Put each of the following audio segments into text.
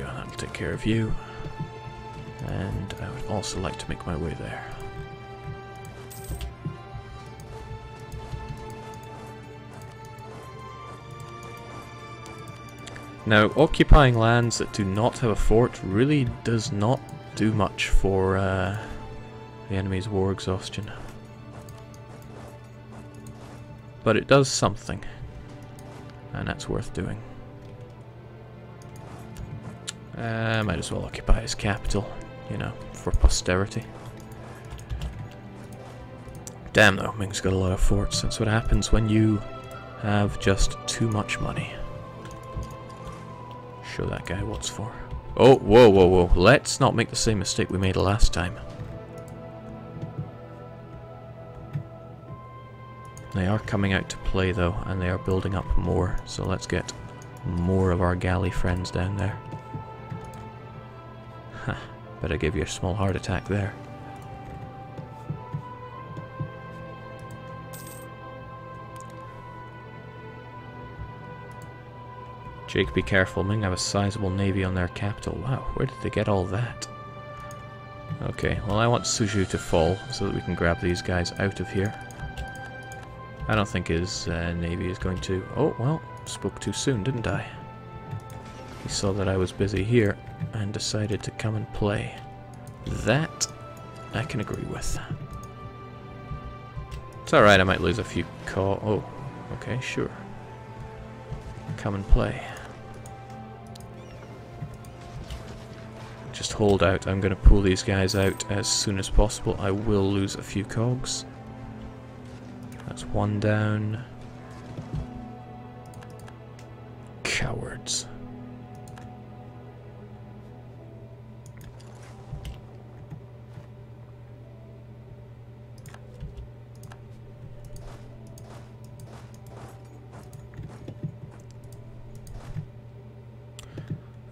go, that'll take care of you. And I would also like to make my way there. Now, occupying lands that do not have a fort really does not do much for the enemy's war exhaustion. But it does something, and that's worth doing. Might as well occupy his capital, you know, for posterity. Damn though, Ming's got a lot of forts. That's what happens when you have just too much money. Show that guy what's for. Oh, whoa, whoa, whoa. Let's not make the same mistake we made last time. They are coming out to play though, and they are building up more, so let's get more of our galley friends down there. Ha, better give you a small heart attack there. Jake, be careful. Ming have a sizable navy on their capital. Wow, where did they get all that? Okay, well I want Suzhou to fall so that we can grab these guys out of here. I don't think his navy is going to... Oh, well, spoke too soon, didn't I? He saw that I was busy here and decided to come and play. That I can agree with. It's alright, I might lose a few Oh, okay, sure. Come and play. Just hold out. I'm going to pull these guys out as soon as possible. I will lose a few cogs. That's one down. Cowards.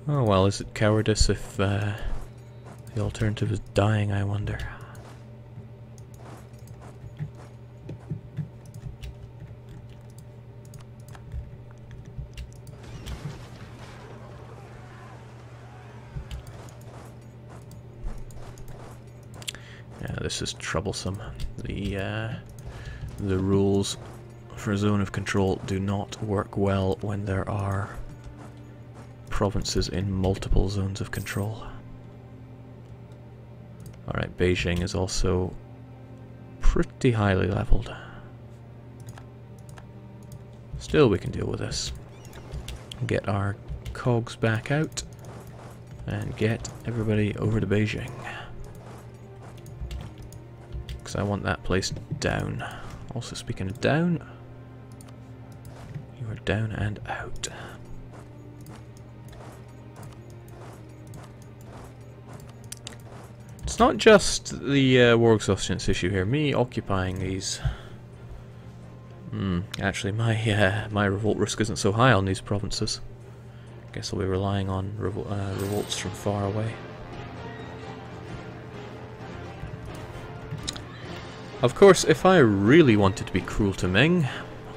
Oh well, is it cowardice if the alternative is dying, I wonder? Yeah, this is troublesome. The rules for zone of control do not work well when there are provinces in multiple zones of control. Alright, Beijing is also pretty highly leveled. Still, we can deal with this. Get our cogs back out and get everybody over to Beijing. Because I want that place down. Also, speaking of down, you are down and out. It's not just the war exhaustion issue here. Me occupying these... actually, my revolt risk isn't so high on these provinces. Guess I'll be relying on revolts from far away. Of course, if I really wanted to be cruel to Ming,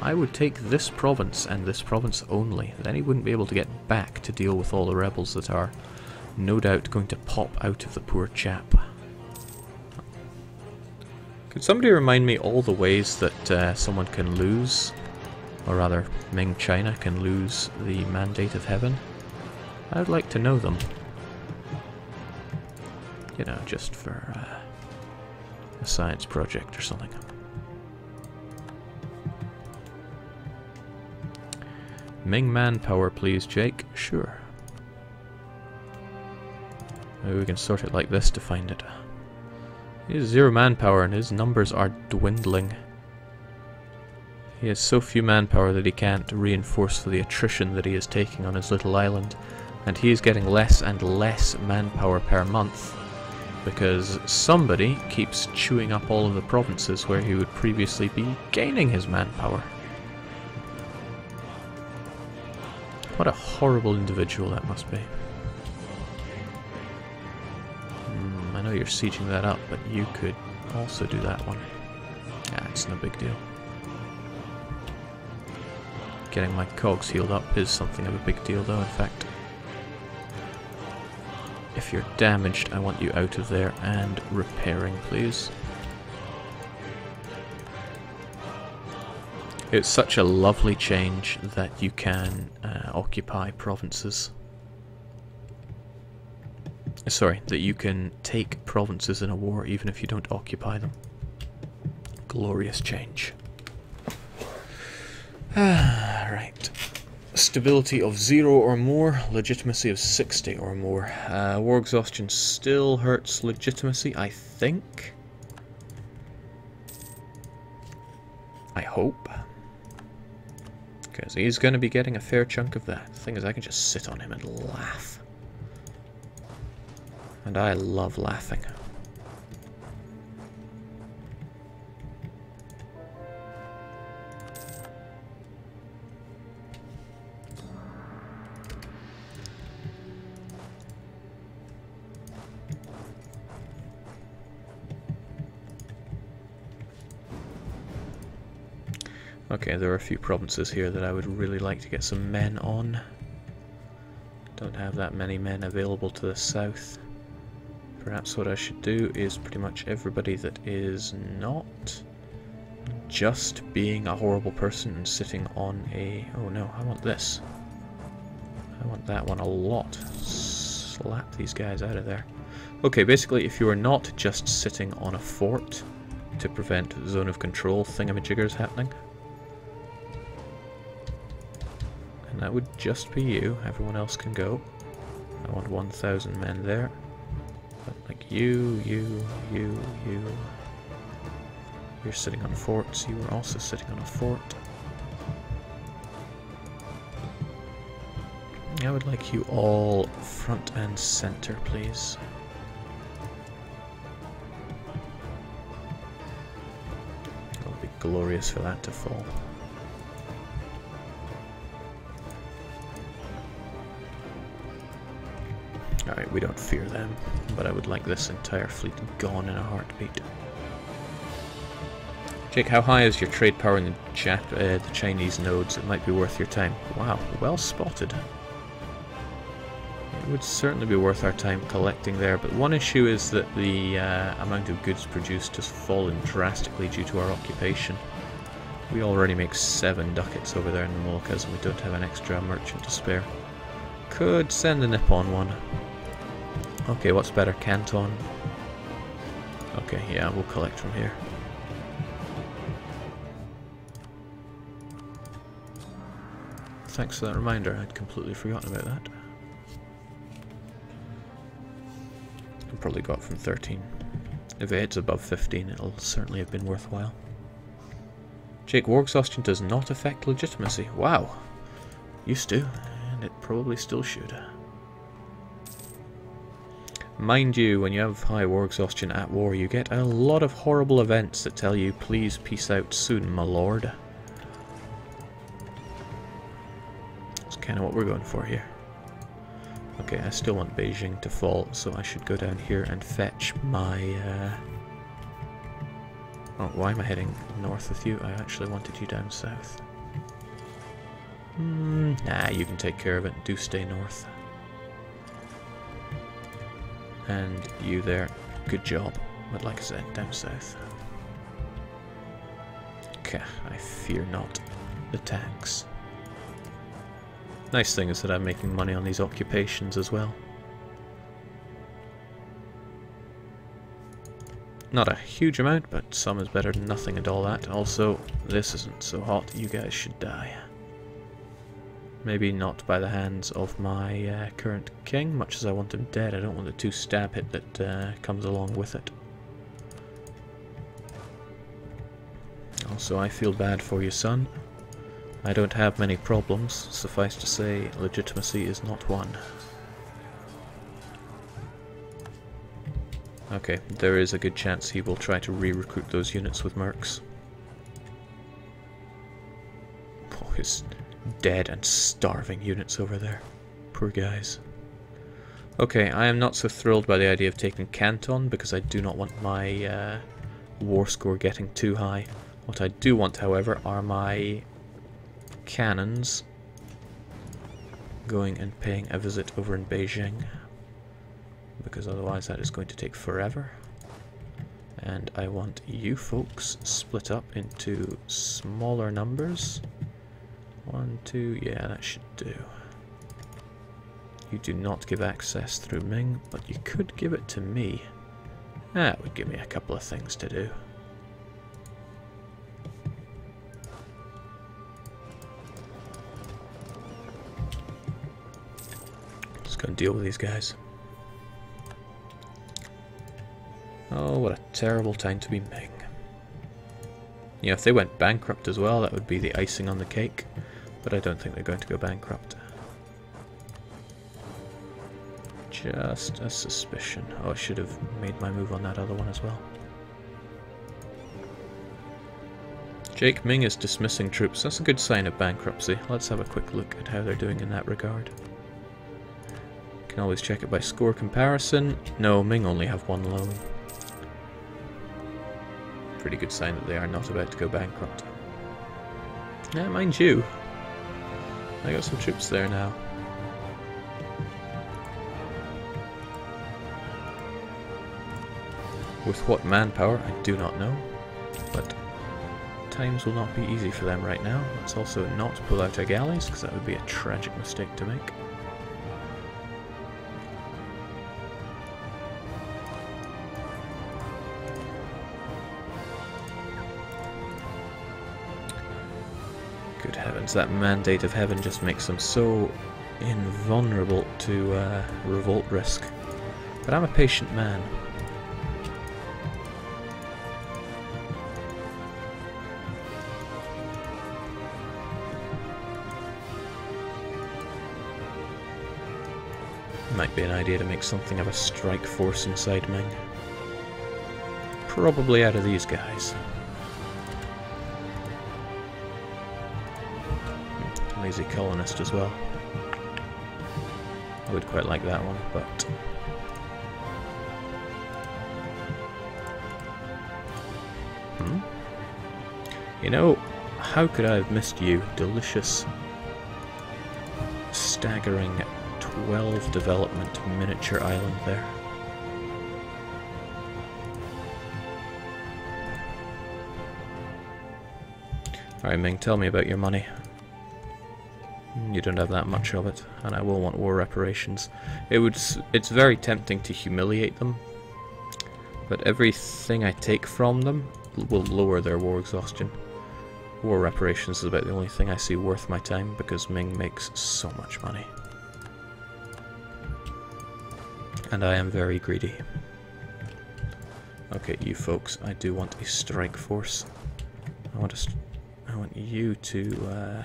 I would take this province and this province only. Then he wouldn't be able to get back to deal with all the rebels that are no doubt going to pop out of the poor chap. Could somebody remind me all the ways that someone can lose, or rather Ming China can lose the Mandate of Heaven? I'd like to know them. You know, just for a science project or something. Ming manpower, please, Jake. Sure. Maybe we can sort it like this to find it. He has 0 manpower and his numbers are dwindling. He has so few manpower that he can't reinforce for the attrition that he is taking on his little island. And he is getting less and less manpower per month because somebody keeps chewing up all of the provinces where he would previously be gaining his manpower. What a horrible individual that must be. I know you're sieging that up, but you could also do that one. Yeah, it's no big deal. Getting my cogs healed up is something of a big deal though, in fact. if you're damaged, I want you out of there and repairing, please. It's such a lovely change that you can occupy provinces. Sorry, that you can take provinces in a war even if you don't occupy them. Glorious change. Right. Stability of 0 or more, legitimacy of 60 or more. War exhaustion still hurts legitimacy, I think. I hope. Because he's going to be getting a fair chunk of that. The thing is, I can just sit on him and laugh. And I love laughing. Okay, there are a few provinces here that I would really like to get some men on. Don't have that many men available to the south. Perhaps what I should do is pretty much everybody that is not just being a horrible person and sitting on a... Oh no, I want this. I want that one a lot. Slap these guys out of there. Okay, basically if you are not just sitting on a fort to prevent zone of control thingamajiggers happening, and that would just be you, everyone else can go. I want 1,000 men there. But like you, you're sitting on forts, you are also sitting on a fort. I would like you all front and center, please. It will be glorious for that to fall. Alright, we don't fear them, but I would like this entire fleet gone in a heartbeat. Jake, how high is your trade power in the Chinese nodes? It might be worth your time. Wow, well spotted. It would certainly be worth our time collecting there, but one issue is that the amount of goods produced has fallen drastically due to our occupation. We already make 7 ducats over there in the Moluccas, and we don't have an extra merchant to spare. Could send a Nippon one. Okay, what's better, Canton? Okay, yeah, we'll collect from here. Thanks for that reminder, I'd completely forgotten about that. I probably got from 13. If it hits above 15, it'll certainly have been worthwhile. Jake, war exhaustion does not affect legitimacy. Wow. Used to, and it probably still should. Mind you, when you have high war exhaustion at war, you get a lot of horrible events that tell you, please peace out soon, my lord. That's kind of what we're going for here. Okay, I still want Beijing to fall, so I should go down here and fetch my... Oh, why am I heading north with you? I actually wanted you down south. Nah, you can take care of it. Do stay north. And you there, good job. But like I said, down south. Okay, I fear not the tax. Nice thing is that I'm making money on these occupations as well. Not a huge amount, but some is better than nothing and all that. Also, this isn't so hot, you guys should die. Maybe not by the hands of my current king, much as I want him dead. I don't want the 2 stab hit that comes along with it. Also, I feel bad for you, son. I don't have many problems. Suffice to say, legitimacy is not one. Okay, there is a good chance he will try to re-recruit those units with mercs. Oh, his dead and starving units over there. Poor guys. Okay, I am not so thrilled by the idea of taking Canton because I do not want my war score getting too high. What I do want, however, are my cannons going and paying a visit over in Beijing. because otherwise that is going to take forever. And I want you folks split up into smaller numbers. 1, 2, yeah, that should do. You do not give access through Ming, but you could give it to me. That would give me a couple of things to do. Let's go and deal with these guys. Oh, what a terrible time to be Ming. You know, if they went bankrupt as well, that would be the icing on the cake. But I don't think they're going to go bankrupt. Just a suspicion. Oh, I should have made my move on that other one as well. Jake Ming is dismissing troops. That's a good sign of bankruptcy. Let's have a quick look at how they're doing in that regard. Can always check it by score comparison. No, Ming only have one loan. Pretty good sign that they are not about to go bankrupt. Yeah, mind you, I got some troops there now. With what manpower, I do not know, but times will not be easy for them right now. Let's also not pull out our galleys, because that would be a tragic mistake to make. Good heavens, that mandate of heaven just makes them so invulnerable to revolt risk. But I'm a patient man. Might be an idea to make something of a strike force inside Ming. Probably out of these guys. Lazy colonist as well. I would quite like that one, but... You know, how could I have missed you? Delicious, staggering 12 development miniature island there. Alright Ming, tell me about your money. You don't have that much of it, and I will want war reparations. It's very tempting to humiliate them, but everything I take from them will lower their war exhaustion. War reparations is about the only thing I see worth my time, because Ming makes so much money. And I am very greedy. Okay, you folks, I do want a strike force. I want you to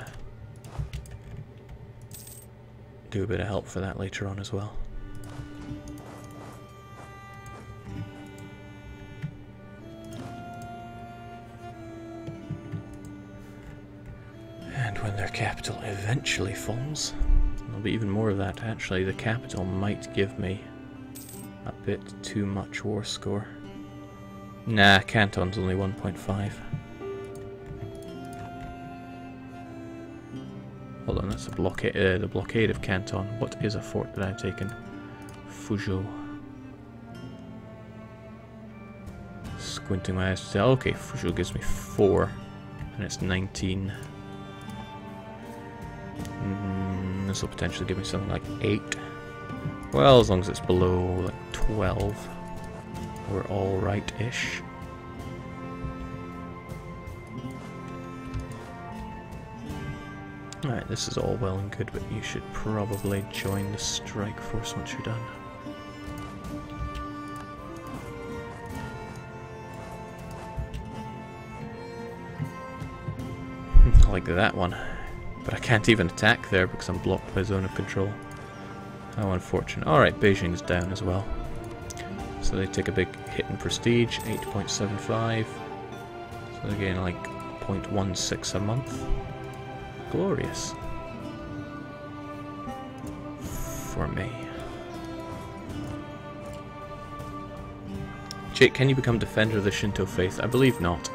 do a bit of help for that later on as well. And when their capital eventually falls, there'll be even more of that. Actually, the capital might give me a bit too much war score. Nah, Canton's only 1.5. Hold on, that's a blockade. The blockade of Canton. What is a fort that I've taken? Fuzhou. Squinting my eyes to tell. Okay, Fuzhou gives me 4, and it's 19. This will potentially give me something like 8. Well, as long as it's below like 12, we're all right-ish. Alright, this is all well and good, but you should probably join the strike force once you're done. I like that one, but I can't even attack there because I'm blocked by zone of control. How unfortunate. Alright, Beijing's down as well. So they take a big hit in prestige, 8.75. So they're getting like 0.16 a month. Glorious. For me. Jake, can you become defender of the Shinto faith? I believe not.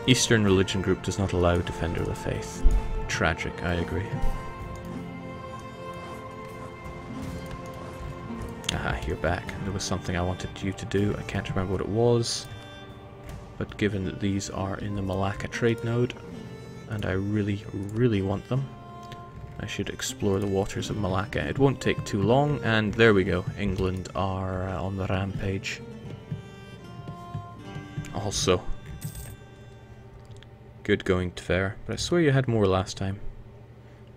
Eastern religion group does not allow defender of the faith. Tragic, I agree. you're back. There was something I wanted you to do. I can't remember what it was. But given that these are in the Malacca trade node, and I really, really want them, I should explore the waters of Malacca. It won't take too long, and there we go. England are on the rampage. Also, good going, Tver, but I swear you had more last time.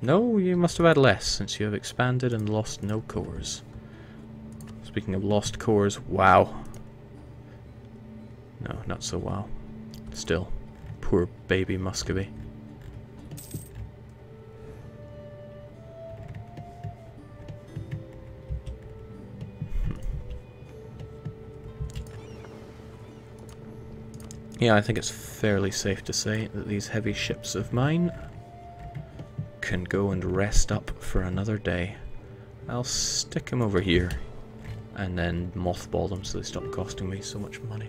No, you must have had less, since you have expanded and lost no cores. Speaking of lost cores, wow. No, not so wow. Still, poor baby Muscovy. Yeah, I think it's fairly safe to say that these heavy ships of mine can go and rest up for another day. I'll stick them over here and then mothball them so they stop costing me so much money.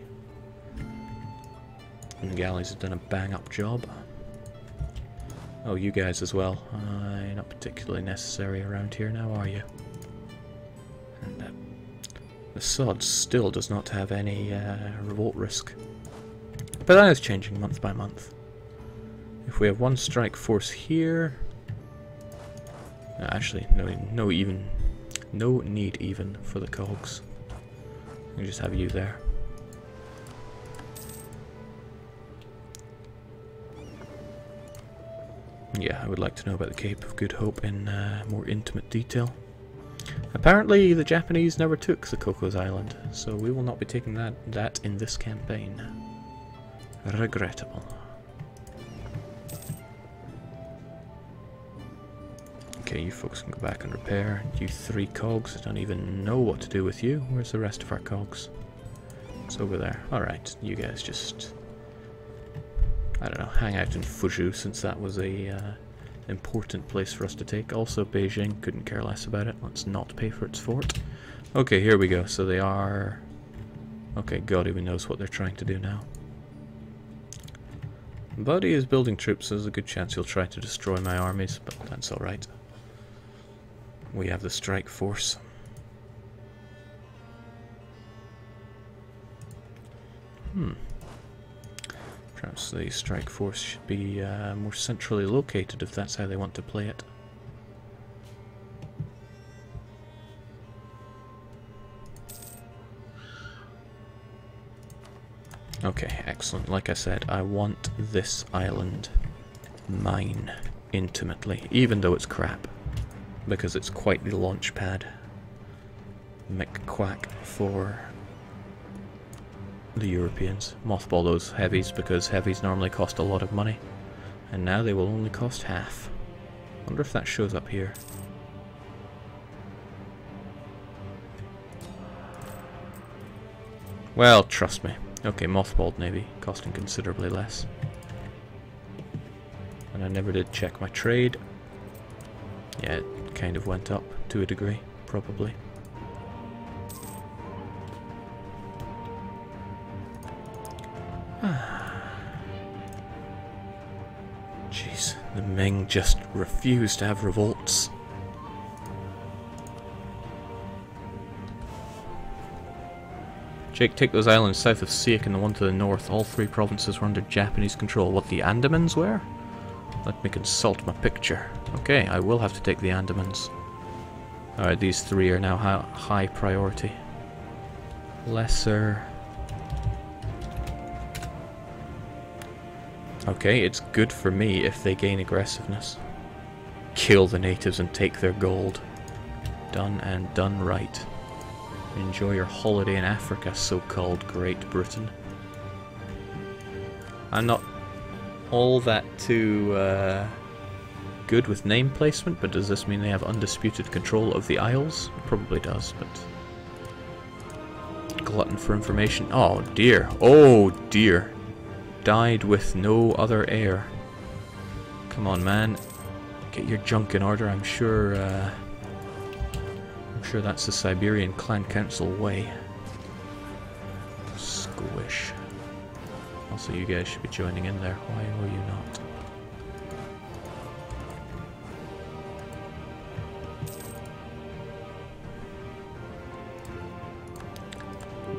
And the galleys have done a bang-up job. Oh, you guys as well. You're not particularly necessary around here now, are you? And the sod still does not have any revolt risk. But that is changing month by month. If we have one strike force here... Actually, no need even for the cogs. We just have you there. Yeah, I would like to know about the Cape of Good Hope in more intimate detail. Apparently the Japanese never took the Cocos Island, so we will not be taking that in this campaign. Regrettable. Okay, you folks can go back and repair. You 3 cogs, I don't even know what to do with you. Where's the rest of our cogs? It's over there. Alright, you guys just... I don't know, hang out in Fuzhou, since that was a important place for us to take. Also, Beijing, couldn't care less about it. Let's not pay for its fort. Okay, here we go. So they are... Okay, God even knows what they're trying to do now. But he is building troops, so there's a good chance he'll try to destroy my armies, but that's alright. We have the strike force. Perhaps the strike force should be more centrally located if that's how they want to play it. Okay, excellent. Like I said, I want this island mine intimately, even though it's crap, because it's quite the launch pad. McQuack for the Europeans. Mothball those heavies, because heavies normally cost a lot of money, and now they will only cost half. Wonder if that shows up here. Well, trust me. Okay, mothballed navy, costing considerably less. And I never did check my trade. Yeah, it kind of went up to a degree, probably. Jeez, the Ming just refuse to have revolts. Jake, take those islands south of Siak and the one to the north. All 3 provinces were under Japanese control. What, the Andamans were? Let me consult my picture. Okay, I will have to take the Andamans. Alright, these 3 are now high priority. Lesser... Okay, it's good for me if they gain aggressiveness. Kill the natives and take their gold. Done and done right. Enjoy your holiday in Africa, so-called Great Britain. I'm not all that too good with name placement, but does this mean they have undisputed control of the Isles? It probably does, but... Glutton for information. Oh dear. Oh dear. Died with no other heir. Come on, man. Get your junk in order. I'm sure that's the Siberian Clan Council way. Squish. Also, you guys should be joining in there. Why were you not?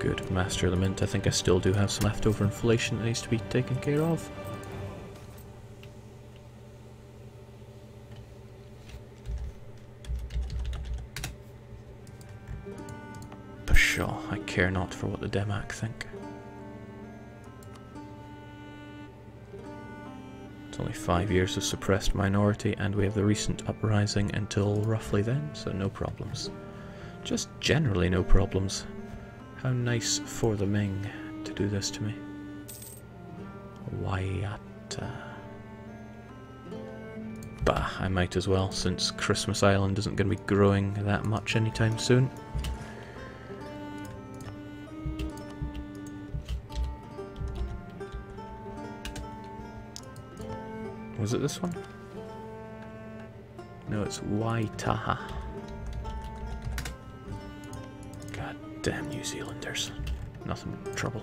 Good. Master of the Mint. I think I still do have some leftover inflation that needs to be taken care of. Pshaw, I care not for what the Demac think. It's only 5 years of suppressed minority, and we have the recent uprising until roughly then, so no problems. Just generally no problems. How nice for the Ming to do this to me. Waiata. Bah, I might as well, since Christmas Island isn't going to be growing that much anytime soon. Was it this one? No, it's Waitaha. God damn New Zealanders. Nothing but trouble.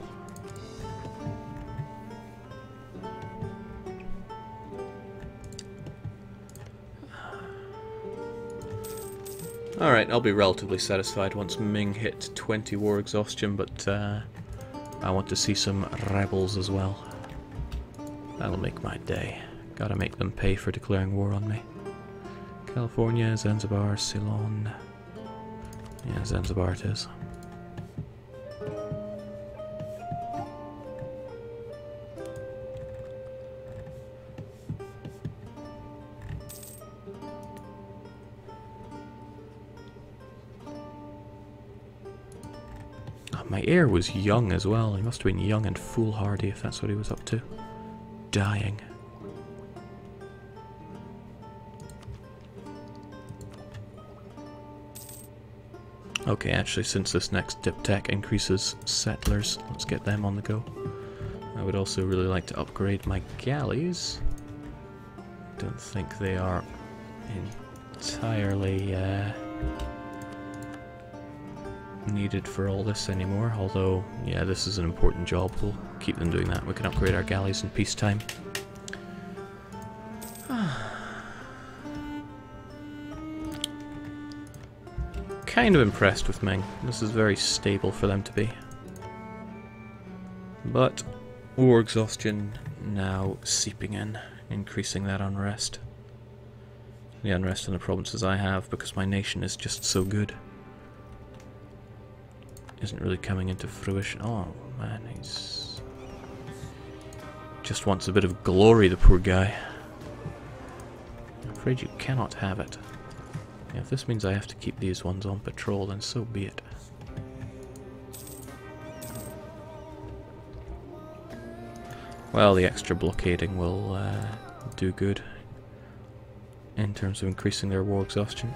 Alright, I'll be relatively satisfied once Ming hit 20 war exhaustion, but I want to see some rebels as well. That'll make my day. Gotta make them pay for declaring war on me. California, Zanzibar, Ceylon. Yeah, Zanzibar it is. Oh, my heir was young as well. He must have been young and foolhardy if that's what he was up to. Dying. Okay, actually, since this next diptech increases settlers, let's get them on the go. I would also really like to upgrade my galleys. Don't think they are entirely needed for all this anymore, although, yeah, this is an important job. We'll keep them doing that. We can upgrade our galleys in peacetime. Kind of impressed with Ming. This is very stable for them to be. But war exhaustion now seeping in, increasing that unrest. The unrest in the provinces I have, because my nation is just so good, isn't really coming into fruition. Oh man, he's just wants a bit of glory, the poor guy. I'm afraid you cannot have it. Yeah, if this means I have to keep these ones on patrol, then so be it. Well, the extra blockading will do good in terms of increasing their war exhaustion.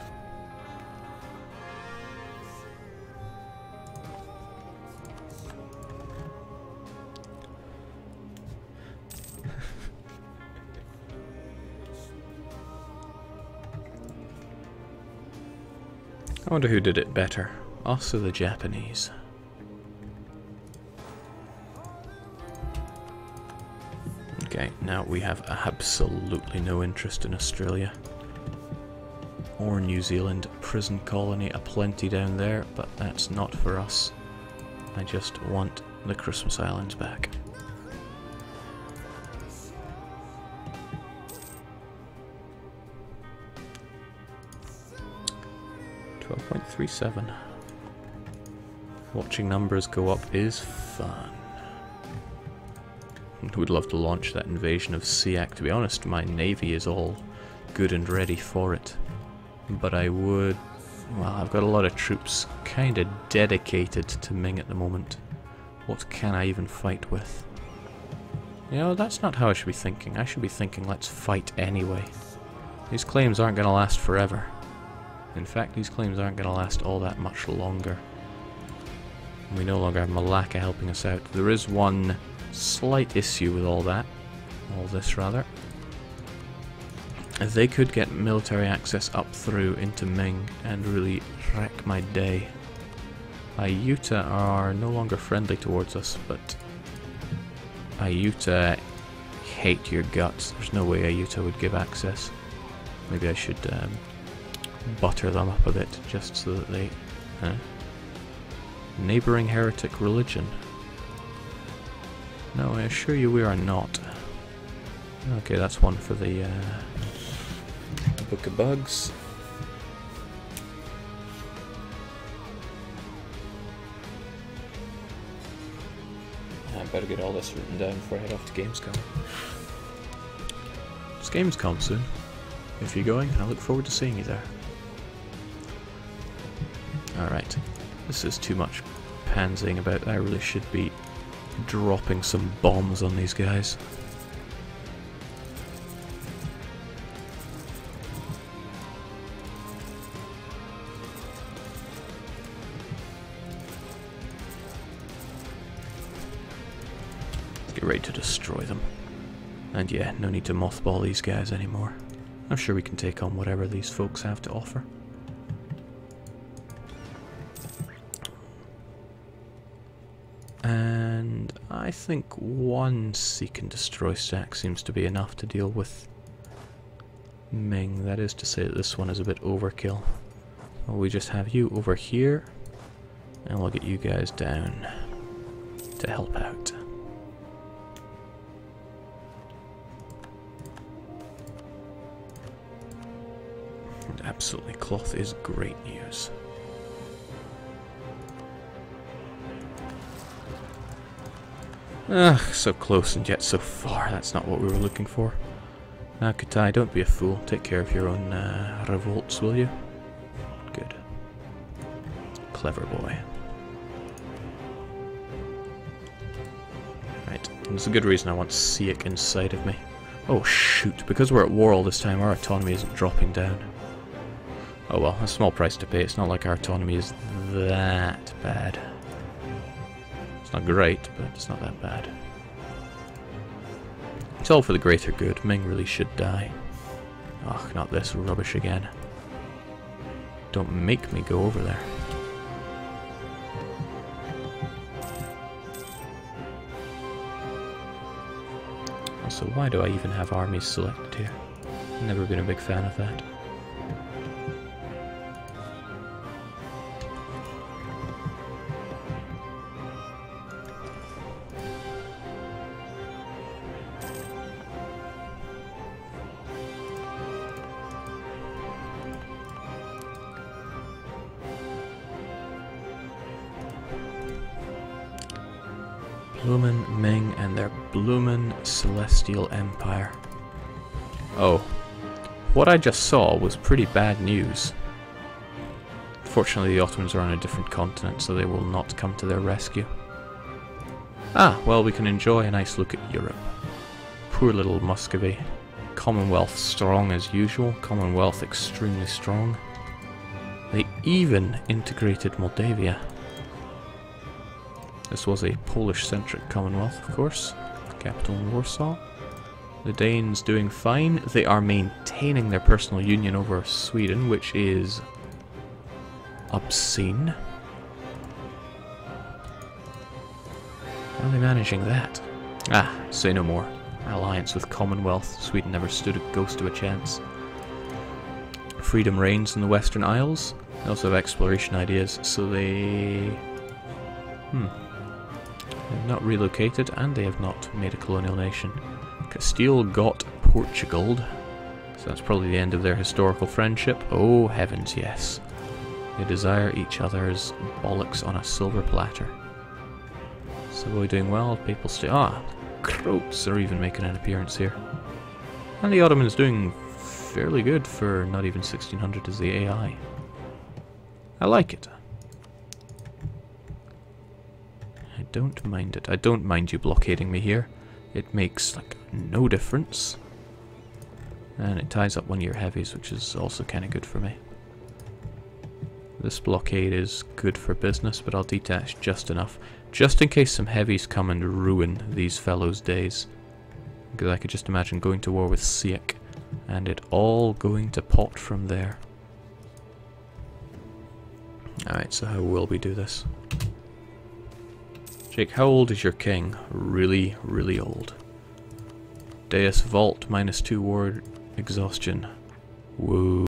I wonder who did it better, us or the Japanese? Okay, now we have absolutely no interest in Australia or New Zealand. Prison colony aplenty down there, but that's not for us. I just want the Christmas Islands back. 12.37. Watching numbers go up is fun. Would love to launch that invasion of Siak. To be honest, my navy is all good and ready for it. But I would... well, I've got a lot of troops kind of dedicated to Ming at the moment. What can I even fight with? You know, that's not how I should be thinking. I should be thinking, let's fight anyway. These claims aren't going to last forever. In fact, these claims aren't going to last all that much longer. We no longer have Malacca helping us out. There is one slight issue with all that. All this, rather. They could get military access up through into Ming and really wreck my day. Ayutthaya are no longer friendly towards us, but Ayutthaya hate your guts. There's no way Ayutthaya would give access. Maybe I should butter them up a bit, just so that they... Neighbouring heretic religion. No, I assure you we are not. Okay, that's one for the Book of Bugs. I better get all this written down before I head off to Gamescom. It's Gamescom soon. If you're going, I look forward to seeing you there. Alright, this is too much pansying about. I really should be dropping some bombs on these guys. Get ready to destroy them. And yeah, no need to mothball these guys anymore. I'm sure we can take on whatever these folks have to offer. And I think one seek and destroy stack seems to be enough to deal with Ming. That is to say that this one is a bit overkill. Well, we just have you over here, and we'll get you guys down to help out. And absolutely, cloth is great news. Ugh, so close and yet so far. That's not what we were looking for. Now, Katai, don't be a fool. Take care of your own revolts, will you? Good. Clever boy. Right, there's a good reason I want Siak inside of me. Oh shoot, because we're at war all this time, our autonomy isn't dropping down. Oh well, a small price to pay. It's not like our autonomy is that bad. It's not great, but it's not that bad. It's all for the greater good. Ming really should die. Ugh, not this rubbish again. Don't make me go over there. Also, why do I even have armies selected here? Never been a big fan of that. Bloomin' Ming and their bloomin' Celestial Empire. Oh, what I just saw was pretty bad news. Fortunately, the Ottomans are on a different continent, so they will not come to their rescue. Ah, well, we can enjoy a nice look at Europe. Poor little Muscovy. Commonwealth strong as usual. Commonwealth extremely strong. They even integrated Moldavia. This was a Polish-centric Commonwealth, of course. Capital in Warsaw. The Danes doing fine. They are maintaining their personal union over Sweden, which is obscene. How are they managing that? Ah, say no more. Alliance with Commonwealth. Sweden never stood a ghost of a chance. Freedom reigns in the Western Isles. They also have exploration ideas, so they... They have not relocated, and they have not made a colonial nation. Castile got Portugal, so that's probably the end of their historical friendship. Oh heavens, yes. They desire each other's bollocks on a silver platter. So we're doing well, people stay... Ah, Croats are even making an appearance here. And the Ottomans doing fairly good for not even 1600 as the AI. I like it. I don't mind it. I don't mind you blockading me here. It makes, like, no difference. And it ties up one of your heavies, which is also kind of good for me. This blockade is good for business, but I'll detach just enough. Just in case some heavies come and ruin these fellows' days. Because I could just imagine going to war with Siak, and it all going to pot from there. Alright, so how will we do this? Jake, how old is your king? Really, really old. Deus Vault, -2 ward exhaustion. Woo.